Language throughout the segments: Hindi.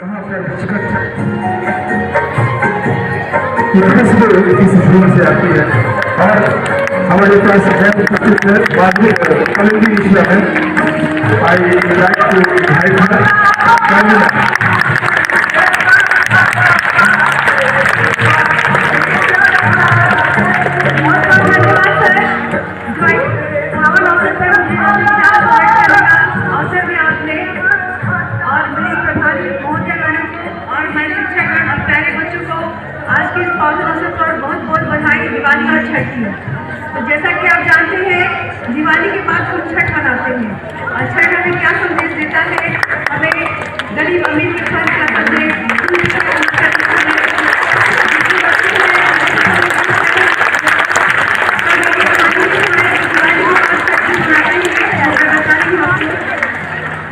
कहाँ से इस शुरू से आती है और हमारे पास बाद में कलंदी ईश्वर है। आई लाइक टू तो जैसा कि आप जानते हैं, दिवाली के बाद हम छठ मनाते हैं और छठ हमें क्या संदेश देता है? हमें गरीब अमीर के फर्क का संदेश,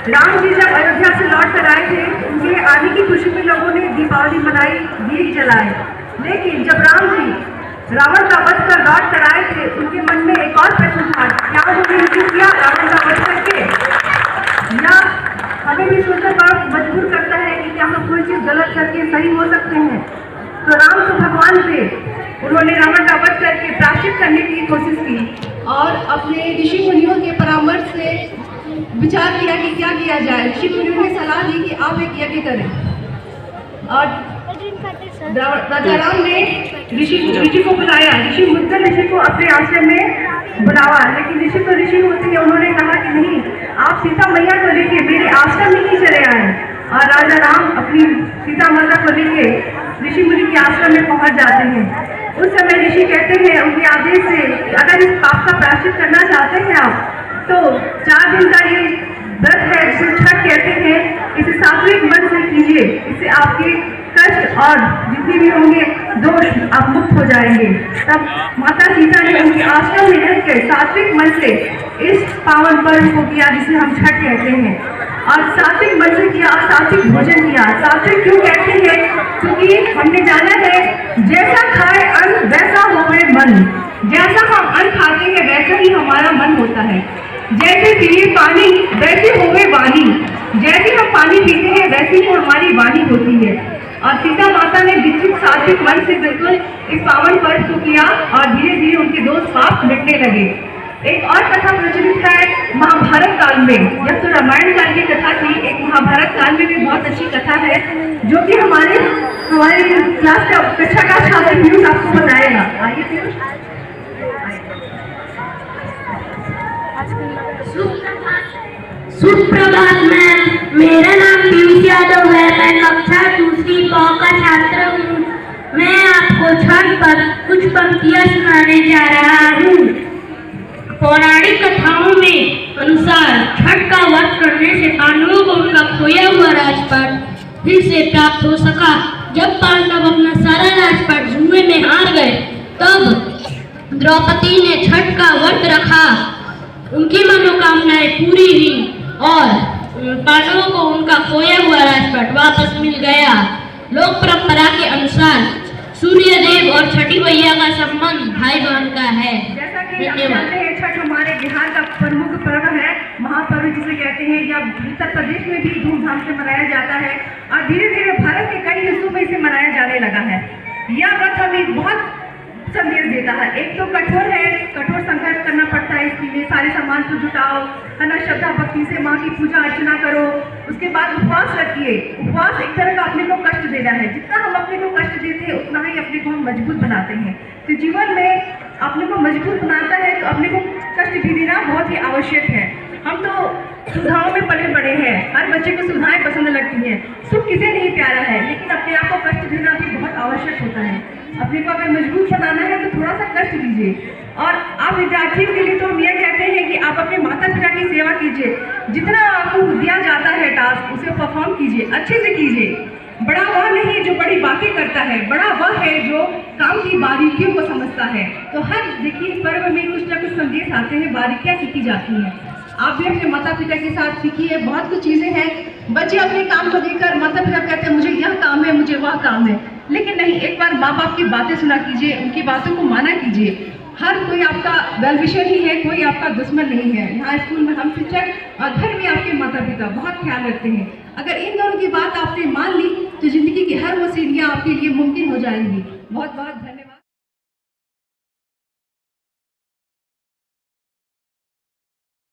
राम जी जब अयोध्या से लौट कर आए थे, उनके आने की खुशी में लोगों ने दीपावली मनाई, दिए जलाए। लेकिन जब राम जी रावण का वध कर लौट कर आए थे, उनके मन में एक और प्रश्न था, क्या उन्होंने हिंदू किया रावण का वध करके? या हमें भी सोचकर बड़ा मजबूर करता है कि क्या हम कोई चीज़ गलत करके सही हो सकते हैं? तो राम तो भगवान थे, उन्होंने रावण का वध करके प्रायश्चित करने की कोशिश की और अपने ऋषि मुनियों के परामर्श से विचार किया कि क्या किया जाए। ऋषि मुनियों ने सलाह दी कि आप एक यज्ञ करें और राजा राम ने ऋषि को बुलाया। ऋषि मुद्गल ऋषि को अपने आश्रम में बुलावा, लेकिन ऋषि तो ऋषि होते हैं, उन्होंने कहा कि नहीं, आप सीता मैया को लेके मेरे आश्रम में ही चले आए। और राजा राम अपनी सीता माता को लेके ऋषि मुनि के आश्रम में पहुंच जाते हैं। उस समय ऋषि कहते हैं उनके आदेश से, अगर इस पाप का प्रायश्चित करना चाहते हैं आप, तो 4 दिन का ये व्रत है जिसे छठ कहते हैं, इसे सात्विक मन से कीजिए। इससे आपके कष्ट और जितने भी होंगे दोष आप मुक्त हो जाएंगे। तब माता सीता ने उनके आश्रम में रहकर सात्विक मन से इस पावन पर्व को किया जिसे हम छठ कहते हैं। और सात्विक मन से किया, सात्विक भोजन किया। सात्विक क्यों कहते हैं? क्योंकि हमने जाना है जैसा खाए अन्न वैसा होवे मन। जैसा हम अन्न खाते हैं वैसा ही हमारा मन होता है। जैसे पिए पानी वैसे होवे वाणी। जैसे हम पानी पीते हैं वैसी ही हमारी वाणी होती है। और सीता माता ने विकसित सात्विक मन से बिल्कुल इस पावन पर्व को किया और धीरे धीरे उनके दोष पाप मिटने लगे। एक और कथा प्रचलित है महाभारत काल में। जब तो रामायण काल की कथा थी, एक महाभारत काल में भी बहुत अच्छी कथा है जो कि हमारे क्लास का कक्षा का छात्र पीयूष आपको बताएगा। आइए पीयूष। सुप्रभात मैम, मेरा नाम पीयूष यादव है। मैं कक्षा 2री क का छात्र हूँ। मैं आपको छठ पर कुछ पंक्तियाँ सुनाने जा रहा हूँ। पौराणिक कथाओं में अनुसार छठ का व्रत करने से पांडवों को उनका खोया हुआ राजपाट फिर से प्राप्त हो सका। जब पांडव अपना सारा राजपाट जुए में हार गए, तब द्रौपदी ने छठ का व्रत रखा। उनकी मनोकामनाएं पूरी हुई और पांडवों को उनका खोया हुआ राजपाट वापस मिल गया। लोक परंपरा के अनुसार सूर्य देव और छठी मैया का संबंध भाई बहन का है। जैसा कि आप जानते हैं, छठ हमारे बिहार का प्रमुख पर्व है, महापर्व जिसे कहते हैं। यह उत्तर प्रदेश में भी धूमधाम से मनाया जाता है और धीरे धीरे भारत के कई हिस्सों में इसे मनाया जाने लगा है। यह व्रत हमें बहुत संदेश देता है। एक तो कठोर है, कठोर संघर्ष करना पड़ता है इसके लिए। सारे सामान को जुटाओ, है ना, श्रद्धा भक्ति से माँ की पूजा अर्चना करो। उसके बाद उपवास रखिए। उपवास एक तरह का अपने को कष्ट देना है। जितना हम अपने को कष्ट देते हैं उतना ही अपने को हम मजबूत बनाते हैं। तो जीवन में अपने को मजबूत बनाता है तो अपने को कष्ट भी देना बहुत ही आवश्यक है। हम तो सुविधाओं में पले बड़े हैं, हर बच्चे को सुविधाएं पसंद लगती हैं। सुख किसे नहीं प्यारा है, लेकिन अपने आप को कष्ट देना भी बहुत आवश्यक होता है। अपने को अगर मजबूत बनाना है तो थोड़ा सा कष्ट दीजिए। और आप विद्यार्थियों के लिए तो हम यह कहते हैं कि आप अपने माता पिता की सेवा कीजिए। जितना आपको दिया जाता है टास्क, उसे परफॉर्म कीजिए, अच्छे से कीजिए। बड़ा वह नहीं जो बड़ी बातें करता है, बड़ा वह है जो काम की बारीकियों को समझता है। तो हर देखिए पर्व में कुछ ना कुछ संदेश आते हैं, बारीकियाँ सीखी जाती हैं। आप भी अपने माता पिता के साथ सीखिए। बहुत कुछ चीज़ें हैं, बच्चे अपने काम को देखकर माता पिता कहते हैं मुझे यह काम है, मुझे वह काम है, लेकिन नहीं, एक बार माँ बाप की बातें सुना कीजिए, उनकी बातों को माना कीजिए। हर कोई आपका वेल विशर ही है, कोई आपका दुश्मन नहीं है। यहाँ स्कूल में हम शिक्षक और घर में आपके माता पिता का बहुत ख्याल रखते हैं। अगर इन दोनों की बात आपने मान ली तो जिंदगी की हर वो सीढ़ियाँ आपके लिए मुमकिन हो जाएंगी। बहुत बहुत धन्यवाद।